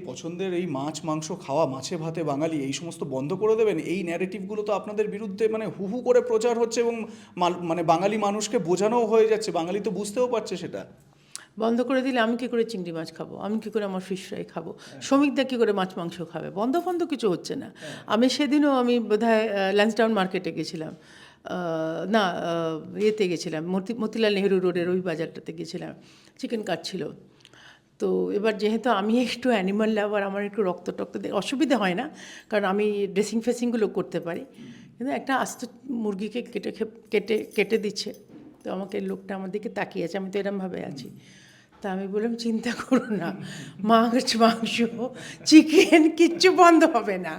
পছন্দের এই মাছ মাংস খাওয়া, মাছে ভাতে বাঙালি, এই সমস্ত বন্ধ করে দেবেন? এই ন্যারেটিভগুলো তো আপনাদের বিরুদ্ধে মানে হু হু করে প্রচার হচ্ছে এবং মানে বাঙালি মানুষকে বোঝানোও হয়ে যাচ্ছে, বাঙালি তো বুঝতেও পারছে সেটা। বন্ধ করে দিলে আমি কী করে চিংড়ি মাছ খাবো, আমি কী করে আমার ফিশ ফ্রাই খাবো, শ্রমিকদের কী করে মাছ মাংস খাবে? বন্ধ ফন্ধ কিছু হচ্ছে না। আমি সেদিনও আমি বোধহয় ল্যান্সডাউন মার্কেটে গেছিলাম, না ইয়েতে গেছিলাম, মতিলাল নেহেরু রোডের ওই বাজারটাতে গেছিলাম, চিকেন কাটছিল। তো এবার যেহেতু আমি একটু অ্যানিমাল লাভার, আমার একটু রক্ত টক্ত অসুবিধা হয় না, কারণ আমি ড্রেসিং ফেসিংগুলো করতে পারি। কিন্তু একটা আস্ত মুরগিকে কেটে কেটে দিচ্ছে, তো আমাকে লোকটা আমার দিকে তাকিয়ে আছে, আমি তো এরমভাবে আছি। তা আমি বললাম চিন্তা করো না, মাছ মাংস চিকেন কিচ্ছু বন্ধ হবে না।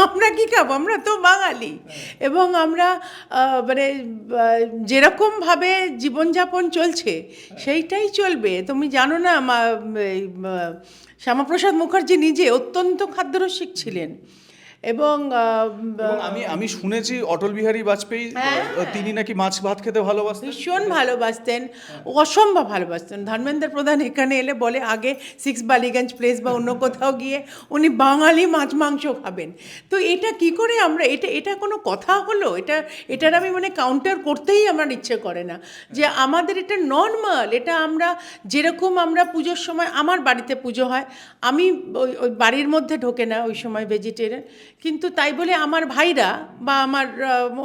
আমরা কী খাবো, আমরা তো বাঙালি। এবং আমরা মানে যেরকমভাবে জীবনযাপন চলছে সেইটাই চলবে। তুমি জানো না, শ্যামাপ্রসাদ মুখার্জি নিজে অত্যন্ত খাদ্যরসিক ছিলেন। এবং এবং আমি শুনেছি অটল বিহারী বাজপেয়ী তিনি নাকি মাছ ভাত খেতে ভালোবাসতেন, ভীষণ ভালোবাসতেন, অসম্ভব ভালোবাসতেন। ধর্মেন্দ্র প্রধান এখানে এলে বলে আগে 6 বালিগঞ্জ প্লেস বা অন্য কোথাও গিয়ে উনি বাঙালি মাছ মাংস খাবেন। তো এটা কি করে আমরা, এটা কোনো কথা হলো? এটার আমি মানে কাউন্টার করতেই আমার ইচ্ছে করে না, যে আমাদের এটা নর্মাল। এটা আমরা যেরকম আমরা পুজোর সময়, আমার বাড়িতে পুজো হয়, আমি ওই বাড়ির মধ্যে ঢোকে না ওই সময় ভেজিটেরিয়ান, কিন্তু তাই বলে আমার ভাইরা বা আমার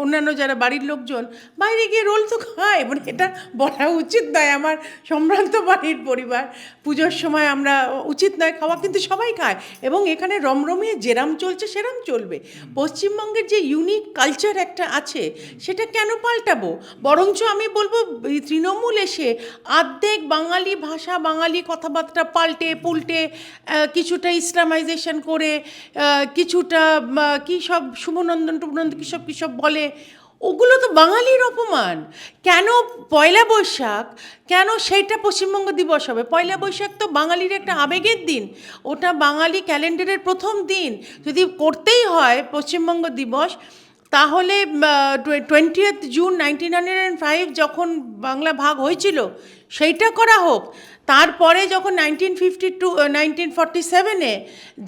অন্যান্য যারা বাড়ির লোকজন বাইরে গিয়ে রোল তো খায়, মানে এটা বলা উচিত নয়। আমার সম্ভ্রান্ত বাড়ির পরিবার, পুজোর সময় আমরা উচিত নয় খাওয়া, কিন্তু সবাই খায়। এবং এখানে রমরমিয়ে যেরাম চলছে সেরাম চলবে। পশ্চিমবঙ্গের যে ইউনিক কালচার একটা আছে, সেটা কেন পাল্টাবো? বরঞ্চ আমি বলবো তৃণমূল এসে আর্ধেক বাঙালি ভাষা, বাঙালি কথাবার্তা পাল্টে পুল্টে, কিছুটা ইসলামাইজেশন করে, কিছুটা কী সব শুভনন্দন টুভনন্দন কী সব বলে, ওগুলো তো বাঙালির অপমান। কেন পয়লা বৈশাখ, কেন সেইটা পশ্চিমবঙ্গ দিবস হবে? পয়লা বৈশাখ তো বাঙালির একটা আবেগের দিন, ওটা বাঙালি ক্যালেন্ডারের প্রথম দিন। যদি করতেই হয় পশ্চিমবঙ্গ দিবস, তাহলে 20th জুন 1905 যখন বাংলা ভাগ হয়েছিল সেইটা করা হোক। তারপরে যখন 1947-এ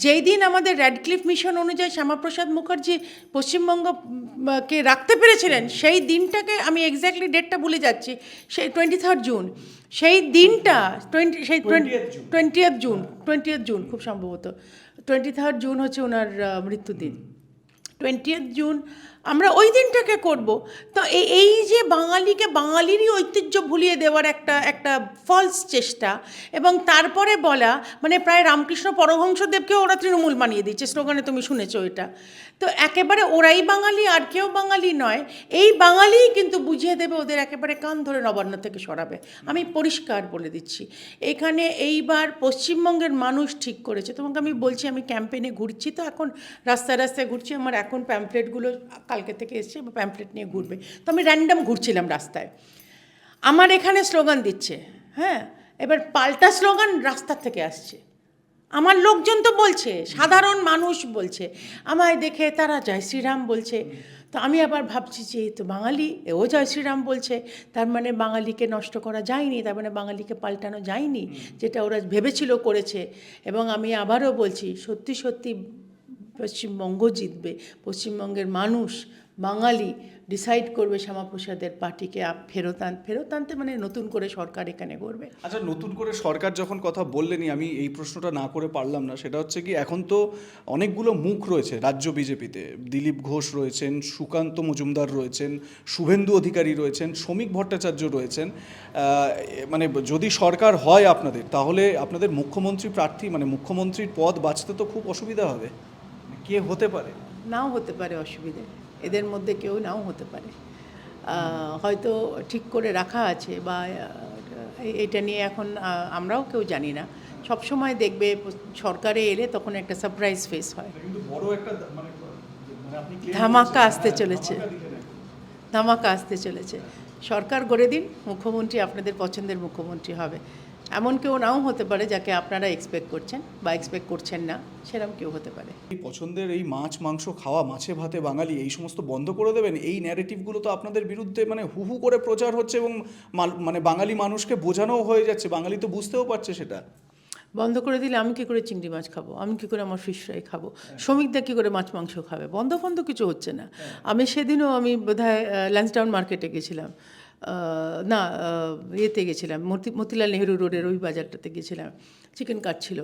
যেই দিন আমাদের র্যাডক্লিফ মিশন অনুযায়ী শ্যামাপ্রসাদ মুখার্জি পশ্চিমবঙ্গকে রাখতে পেরেছিলেন, সেই দিনটাকে আমি এক্স্যাক্টলি ডেটটা ভুলে যাচ্ছি, সেই 23rd জুন, সেই দিনটা 20th জুন খুব সম্ভবত 23rd জুন হচ্ছে ওনার মৃত্যুদিন। 20th জুন আমরা ওই দিনটাকে করব। তো এই যে বাঙালিকে বাঙালিরই ঐতিহ্য ভুলিয়ে দেওয়ার একটা ফলস চেষ্টা, এবং তারপরে বলা মানে প্রায় রামকৃষ্ণ পরমহংসদেবকেও ওরা তৃণমূল বানিয়ে দিচ্ছে স্লোগানে, তুমি শুনেছো এটা? তো একেবারে ওরাই বাঙালি, আর কেউ বাঙালি নয়। এই বাঙালিই কিন্তু বুঝিয়ে দেবে, ওদের একেবারে কান ধরে নবান্ন থেকে সরাবে। আমি পরিষ্কার বলে দিচ্ছি, এখানে এইবার পশ্চিমবঙ্গের মানুষ ঠিক করেছে। তোমাকে আমি বলছি, আমি ক্যাম্পেইনে ঘুরছি, তো এখন রাস্তায় রাস্তায় ঘুরছি, আমার এখন প্যাম্পলেটগুলো কালকে থেকে এসছে, প্যাম্পলেট নিয়ে ঘুরবে। তো আমি র্যান্ডাম ঘুরছিলাম রাস্তায়, আমার এখানে স্লোগান দিচ্ছে, হ্যাঁ, এবার পাল্টা স্লোগান রাস্তার থেকে আসছে। আমার লোকজন তো বলছে, সাধারণ মানুষ বলছে, আমায় দেখে তারা জয় শ্রীরাম বলছে। তো আমি আবার ভাবছি যে তো বাঙালি, ও জয় শ্রীরাম বলছে, তার মানে বাঙালিকে নষ্ট করা যায়নি, তার মানে বাঙালিকে পাল্টানো যায়নি, যেটা ওরা ভেবেছিল করেছে। এবং আমি আবারও বলছি, সত্যি সত্যি পশ্চিমবঙ্গ জিতবে। পশ্চিমবঙ্গের মানুষ, বাঙালি ডিসাইড করবে শ্যামাপ্রসাদের পার্টিকে ফেরত আনতে, মানে নতুন করে সরকার এখানে করবে। আচ্ছা, নতুন করে সরকার যখন কথা বললেনই, আমি এই প্রশ্নটা না করে পারলাম না। সেটা হচ্ছে কি, এখন তো অনেকগুলো মুখ রয়েছে রাজ্য বিজেপিতে। দিলীপ ঘোষ রয়েছেন, সুকান্ত মজুমদার রয়েছেন, শুভেন্দু অধিকারী রয়েছেন, শ্রমিক ভট্টাচার্য রয়েছেন। মানে যদি সরকার হয় আপনাদের, তাহলে আপনাদের মুখ্যমন্ত্রী প্রার্থী, মানে মুখ্যমন্ত্রীর পদ বাঁচতে তো খুব অসুবিধা হবে। কে হতে পারে? নাও হতে পারে অসুবিধে, এদের মধ্যে কেউ নাও হতে পারে। হয়তো ঠিক করে রাখা আছে, বা এটা নিয়ে এখন আমরাও কেউ জানি না। সবসময় দেখবে সরকারে এলে তখন একটা সারপ্রাইজ ফেস হয়, ধামাকা আসতে চলেছে, ধামাকা আসতে চলেছে। সরকার গড়ে দিন, মুখ্যমন্ত্রী আপনাদের পছন্দের মুখ্যমন্ত্রী হবে। এমন কেউ নাও হতে পারে যাকে আপনারা এক্সপেক্ট করছেন বা এক্সপেক্ট করছেন না, সেরকম কেউ হতে পারে। এই পছন্দের এই মাছ মাংস খাওয়া, মাছে ভাতে বাঙালি, এই সমস্ত বন্ধ করে দেবেন? এই ন্যারেটিভগুলো তো আপনাদের বিরুদ্ধে মানে হু হু করে প্রচার হচ্ছে এবং মানে বাঙালি মানুষকে বোঝানোও হয়ে যাচ্ছে, বাঙালি তো বুঝতেও পারছে সেটা। বন্ধ করে দিলে আমি কী করে চিংড়ি মাছ খাবো, আমি কী করে আমার ফিশ ফ্রাই খাবো, শ্রমিকদের কী করে মাছ মাংস খাবে, বন্ধ ফন্ধ কিছু হচ্ছে না। সেদিনও আমি বোধহয় ল্যান্সডাউন মার্কেটে গেছিলাম, না ইয়েতে গেছিলাম, মতিলাল নেহেরু রোডের ওই বাজারটাতে গেছিলাম, চিকেন কাটছিল।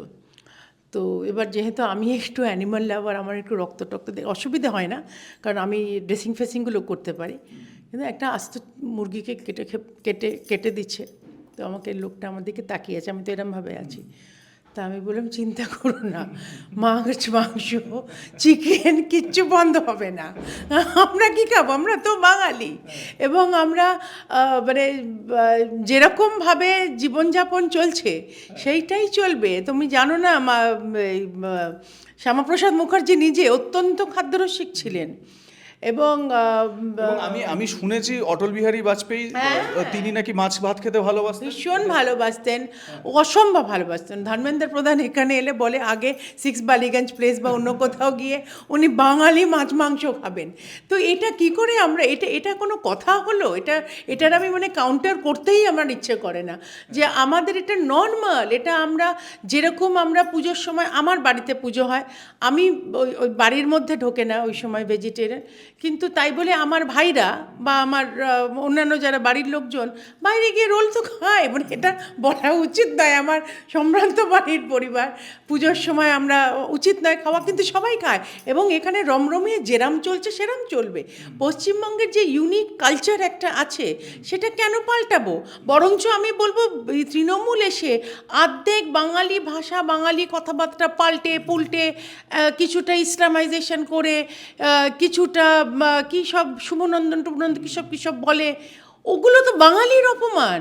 তো এবার যেহেতু আমি একটু অ্যানিমাল লাভার, আমার একটু রক্ত টক্ত অসুবিধে হয় না, কারণ আমি ড্রেসিং ফেসিংগুলো করতে পারি, কিন্তু একটা আস্ত মুরগিকে কেটে দিচ্ছে, তো আমাকে লোকটা আমার দিকে তাকিয়ে আছে, আমি তো এরমভাবে আছি। তা আমি বললাম চিন্তা করো না, মাছ মাংস চিকেন কিচ্ছু বন্ধ হবে না, আমরা কী খাবো, আমরা তো বাঙালি। এবং আমরা মানে যেরকমভাবে জীবনযাপন চলছে সেইটাই চলবে। তুমি জানো না, শ্যামাপ্রসাদ মুখার্জি নিজে অত্যন্ত খাদ্যরসিক ছিলেন, এবং এবং আমি শুনেছি অটল বিহারী বাজপেয়ী তিনি নাকি মাছ ভাত খেতে ভালোবাসতেন, ভীষণ ভালোবাসতেন, অসম্ভব ভালোবাসতেন। ধর্মেন্দ্র প্রধান এখানে এলে বলে আগে 6 বালিগঞ্জ প্লেস বা অন্য কোথাও গিয়ে উনি বাঙালি মাছ মাংস খাবেন। তো এটা কি করে আমরা, এটা কোনো কথা হলো? এটার আমি মানে কাউন্টার করতেই আমার ইচ্ছে করে না, যে আমাদের এটা নর্মাল। এটা আমরা যেরকম আমরা পুজোর সময়, আমার বাড়িতে পুজো হয়, আমি ওই বাড়ির মধ্যে ঢোকে না ওই সময় ভেজিটেরিয়ান, কিন্তু তাই বলে আমার ভাইরা বা আমার অন্যান্য যারা বাড়ির লোকজন বাইরে গিয়ে রোল তো খায়, মানে এটা বলা উচিত নয়, আমার সম্ভ্রান্ত বাড়ির পরিবার, পুজোর সময় আমরা উচিত নয় খাওয়া, কিন্তু সবাই খায়। এবং এখানে রমরমিয়ে যেরাম চলছে সেরাম চলবে। পশ্চিমবঙ্গের যে ইউনিক কালচার একটা আছে, সেটা কেন পাল্টাবো? বরঞ্চ আমি বলবো তৃণমূল এসে আর্ধেক বাঙালি ভাষা, বাঙালি কথাবার্তা পাল্টে পুল্টে, কিছুটা ইসলামাইজেশন করে, কিছুটা কী সব শুভনন্দন টুভনন্দন কী সব বলে, ওগুলো তো বাঙালির অপমান।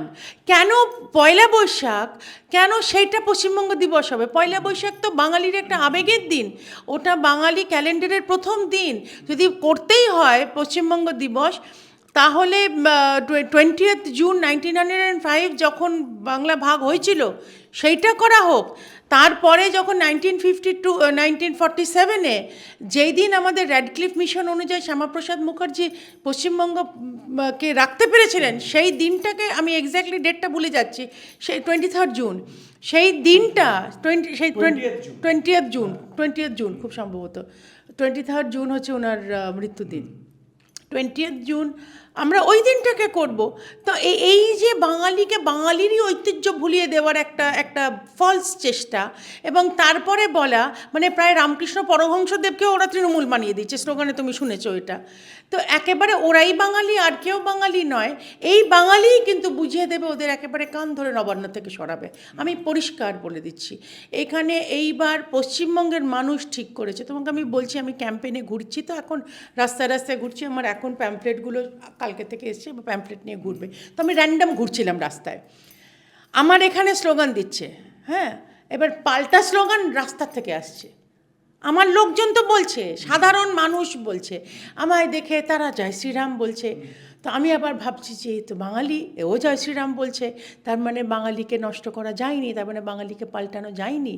কেন পয়লা বৈশাখ, কেন সেইটা পশ্চিমবঙ্গ দিবস হবে? পয়লা বৈশাখ তো বাঙালির একটা আবেগের দিন, ওটা বাঙালি ক্যালেন্ডারের প্রথম দিন। যদি করতেই হয় পশ্চিমবঙ্গ দিবস, তাহলে 20th জুন 1905 যখন বাংলা ভাগ হয়েছিল সেইটা করা হোক। তারপরে যখন 1947-এ যেই দিন আমাদের র্যাডক্লিফ মিশন অনুযায়ী শ্যামাপ্রসাদ মুখার্জি পশ্চিমবঙ্গকে রাখতে পেরেছিলেন, সেই দিনটাকে আমি এক্স্যাক্টলি ডেটটা ভুলে যাচ্ছি, সেই 23rd জুন, সেই দিনটা 20th জুন খুব সম্ভবত 23rd জুন হচ্ছে ওনার মৃত্যুদিন। 20th জুন আমরা ওই দিনটাকে করব। তো এই যে বাঙালিকে বাঙালিরই ঐতিহ্য ভুলিয়ে দেওয়ার একটা ফলস চেষ্টা, এবং তারপরে বলা মানে প্রায় রামকৃষ্ণ পরমহংসদেবকে ওরা তৃণমূল বানিয়ে দিচ্ছে স্লোগানে, তুমি শুনেছো এটা। তো একেবারে ওরাই বাঙালি, আর কেউ বাঙালি নয়। এই বাঙালিই কিন্তু বুঝিয়ে দেবে, ওদের একেবারে কান ধরে নবান্ন থেকে সরাবে। আমি পরিষ্কার বলে দিচ্ছি, এখানে এইবার পশ্চিমবঙ্গের মানুষ ঠিক করেছে। তোমাকে আমি বলছি, আমি ক্যাম্পেইনে ঘুরছি, তো এখন রাস্তায় রাস্তায় ঘুরছি, আমার এখন প্যাম্পলেটগুলো কালকে থেকে এসছে, প্যাম্পলেট নিয়ে ঘুরবে, তো আমি র্যান্ডাম ঘুরছিলাম রাস্তায়, আমার এখানে স্লোগান দিচ্ছে, হ্যাঁ, এবার পাল্টা স্লোগান রাস্তার থেকে আসছে। আমার লোকজন তো বলছে, সাধারণ মানুষ বলছে, আমায় দেখে তারা জয় শ্রীরাম বলছে। তো আমি আবার ভাবছি যে তো বাঙালি, ও জয় শ্রীরাম বলছে, তার মানে বাঙালিকে নষ্ট করা যায়নি, তার মানে বাঙালিকে পাল্টানো যায়নি।